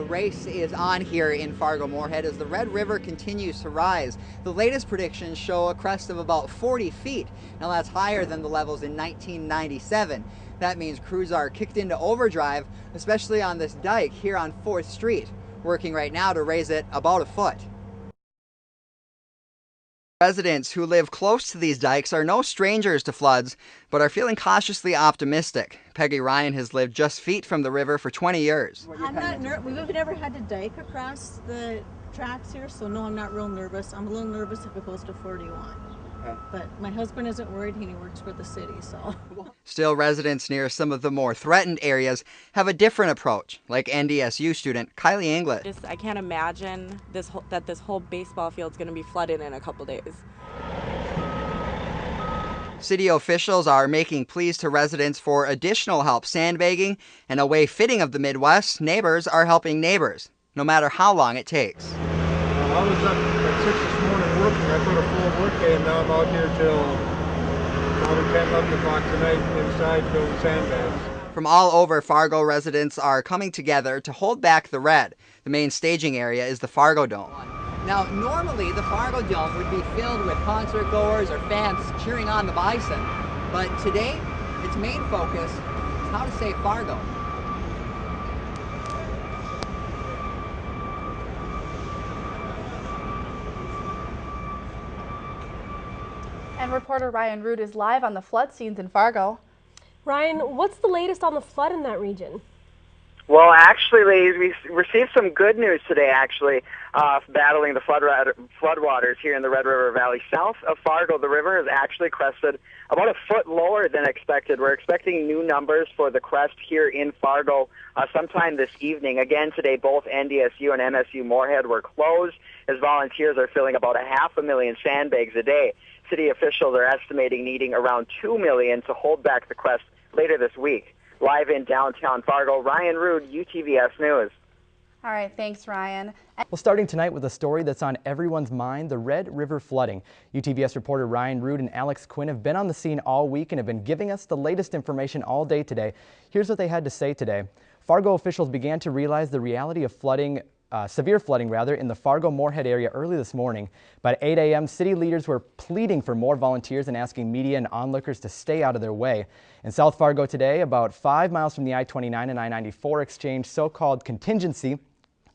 race is on here in Fargo Moorhead as the Red River continues to rise. The latest predictions show a crest of about 40 feet. Now that's higher than the levels in 1997. That means crews are kicked into overdrive, especially on this dike here on 4th Street, working right now to raise it about a foot. Residents who live close to these dikes are no strangers to floods, but are feeling cautiously optimistic. Peggy Ryan has lived just feet from the river for 20 years. I'm not nervous. We've never had to dike across the tracks here, so no, I'm not real nervous. I'm a little nervous if it goes to 41. Okay. But my husband isn't worried, and he works for the city, so. Still, residents near some of the more threatened areas have a different approach, like NDSU student Kylie English. I can't imagine that this whole baseball field's going to be flooded in a couple days. City officials are making pleas to residents for additional help sandbagging, and a way fitting of the Midwest, neighbors are helping neighbors, no matter how long it takes. I was up at 6 this morning working. I put a full work day, and now I'm out here till probably 10, 11 o'clock tonight inside building sandbags. From all over, Fargo residents are coming together to hold back the red. The main staging area is the Fargo Dome. Now, normally the Fargo Dome would be filled with concert goers or fans cheering on the Bison, but today its main focus is how to save Fargo. And reporter Ryan Ruud is live on the flood scenes in Fargo. Ryan, what's the latest on the flood in that region? Well, actually, ladies, we received some good news today, battling the floodwaters here in the Red River Valley. South of Fargo, the river has actually crested about a foot lower than expected. We're expecting new numbers for the crest here in Fargo sometime this evening. Again, today, both NDSU and MSU Moorhead were closed as volunteers are filling about 500,000 sandbags a day. City officials are estimating needing around 2 million to hold back the crest later this week. Live in downtown Fargo, Ryan Ruud, UTVS News. All right, thanks, Ryan. Well, starting tonight with a story that's on everyone's mind, the Red River flooding. UTVS reporter Ryan Ruud and Alex Quinn have been on the scene all week and have been giving us the latest information all day today. Here's what they had to say today. Fargo officials began to realize the reality of flooding, severe flooding in the Fargo Moorhead area early this morning. By 8 a.m., city leaders were pleading for more volunteers and asking media and onlookers to stay out of their way. In South Fargo today, about 5 miles from the I-29 and I-94 exchange, so-called contingency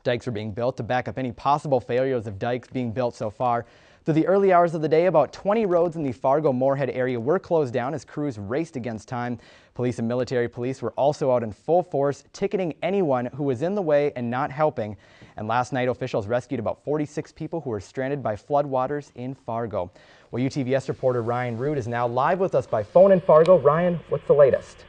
dikes are being built to back up any possible failures of dikes being built so far. Through the early hours of the day, about 20 roads in the Fargo Moorhead area were closed down as crews raced against time. Police and military police were also out in full force, ticketing anyone who was in the way and not helping. And last night, officials rescued about 46 people who were stranded by floodwaters in Fargo. Well, UTVS reporter Ryan Ruud is now live with us by phone in Fargo. Ryan, what's the latest?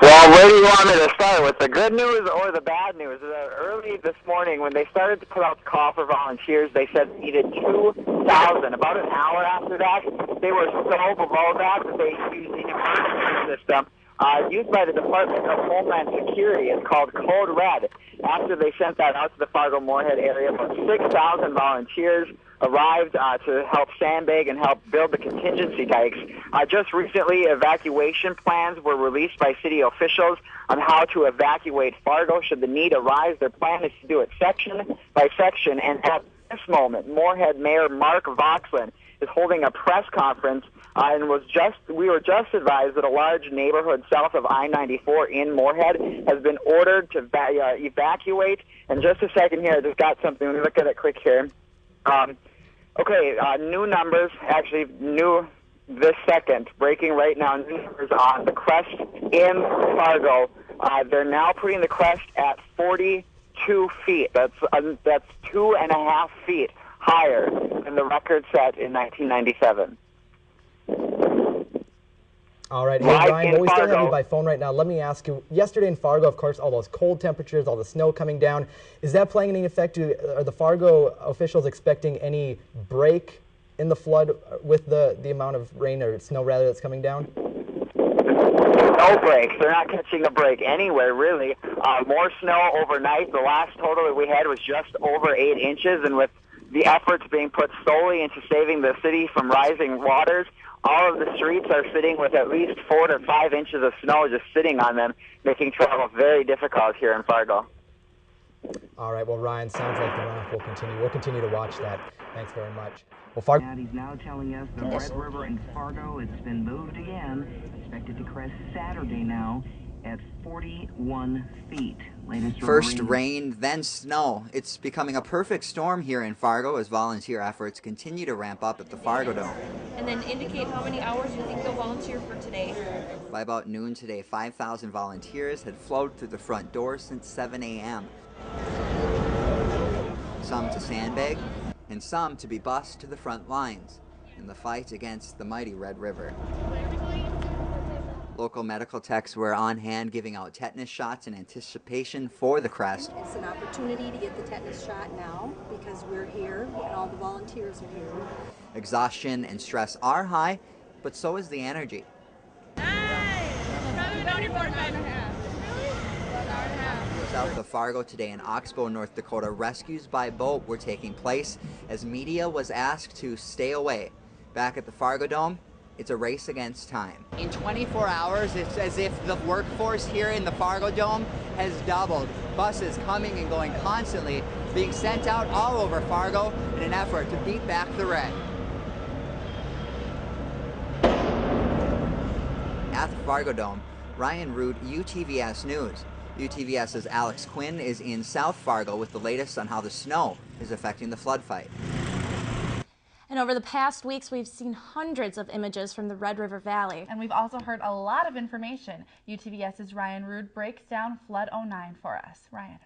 Well, where do you want me to start, with the good news or the bad news? Early this morning, when they started to put out the call for volunteers, they said they needed 2,000. About an hour after that, they were so below that they used the emergency system used by the Department of Homeland Security. It's called Code Red. After they sent that out to the Fargo Moorhead area, about 6,000 volunteers arrived to help sandbag and help build the contingency dikes. Just recently, evacuation plans were released by city officials on how to evacuate Fargo should the need arise. Their plan is to do it section by section, and at this moment, Moorhead Mayor Mark Voxlin is holding a press conference and we were just advised that a large neighborhood south of I-94 in Moorhead has been ordered to evacuate. And just a second here, I just got something. Let me look at it quick here. New numbers, actually new this second, breaking right now, new numbers on the crest in Fargo. They're now putting the crest at 42 feet. That's 2.5 feet higher than the record set in 1997. All right, hey, Ryan, well, we still have you by phone right now. Let me ask you, yesterday in Fargo, of course, all those cold temperatures, all the snow coming down, is that playing any effect? Are the Fargo officials expecting any break in the flood with the amount of rain or snow, rather, that's coming down? No breaks. They're not catching a break anywhere, really. More snow overnight. The last total that we had was just over 8 inches, and with the efforts being put solely into saving the city from rising waters, all of the streets are sitting with at least 4 to 5 inches of snow just sitting on them, making travel very difficult here in Fargo. All right, well, Ryan, sounds like the runoff will continue. We'll continue to watch that. Thanks very much. Well, Fargo. And he's now telling us the Red River in Fargo, it's been moved again. Expected to crest Saturday now at 41 feet. Latest First rain, then snow. It's becoming a perfect storm here in Fargo as volunteer efforts continue to ramp up at the Fargo Dome. And then indicate how many hours you think you'll volunteer for today. By about noon today, 5,000 volunteers had flowed through the front door since 7 a.m. Some to sandbag, and some to be bussed to the front lines in the fight against the mighty Red River. Local medical techs were on hand giving out tetanus shots in anticipation for the crest. It's an opportunity to get the tetanus shot now because we're here and all the volunteers are here. Exhaustion and stress are high, but so is the energy. South of Fargo today in Oxbow, North Dakota, rescues by boat were taking place as media was asked to stay away. Back at the Fargo Dome, it's a race against time. In 24 hours, it's as if the workforce here in the Fargo Dome has doubled. Buses coming and going constantly, being sent out all over Fargo in an effort to beat back the red. At the Fargo Dome, Ryan Ruud, UTVS News. UTVS's Alex Quinn is in South Fargo with the latest on how the snow is affecting the flood fight. And over the past weeks, we've seen hundreds of images from the Red River Valley. And we've also heard a lot of information. UTVS's Ryan Ruud breaks down Flood 09 for us. Ryan.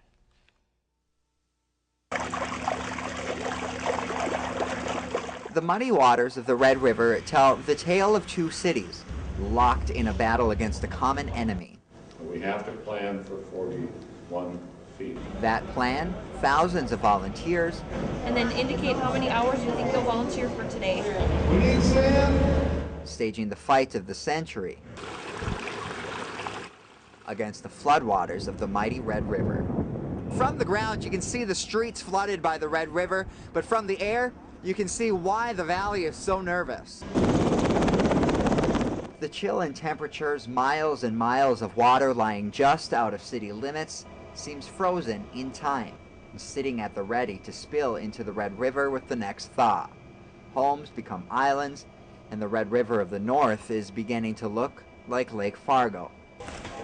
The muddy waters of the Red River tell the tale of two cities locked in a battle against a common enemy. We have to plan for 41 feet. That plan, thousands of volunteers. And then indicate how many hours you think you'll volunteer for today. We need sand. Staging the fight of the century against the floodwaters of the mighty Red River. From the ground, you can see the streets flooded by the Red River, but from the air, you can see why the valley is so nervous. The chill in temperatures, miles and miles of water lying just out of city limits, seems frozen in time, sitting at the ready to spill into the Red River with the next thaw. Homes become islands, and the Red River of the north is beginning to look like Lake Fargo.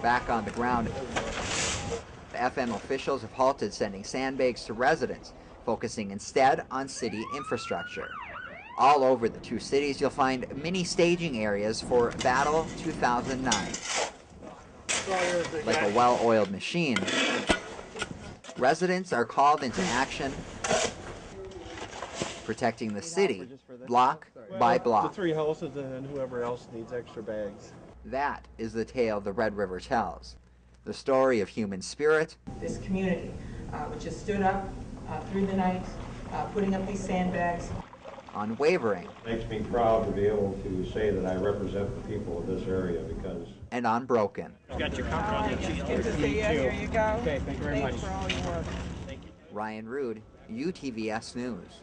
Back on the ground, the FM officials have halted sending sandbags to residents, focusing instead on city infrastructure. All over the two cities, you'll find mini staging areas for Battle 2009. Like a well-oiled machine, residents are called into action, protecting the city block by block. The three houses and whoever else needs extra bags. That is the tale the Red River tells. The story of human spirit. This community, which has stood up through the night, putting up these sandbags. Unwavering. Makes me proud to be able to say that I represent the people of this area because... And unbroken. You got your comfort on the cheesecake. Good to see you. Here you go. Okay, thank you very much. Thanks for all your work. Ryan Ruud, UTVS News.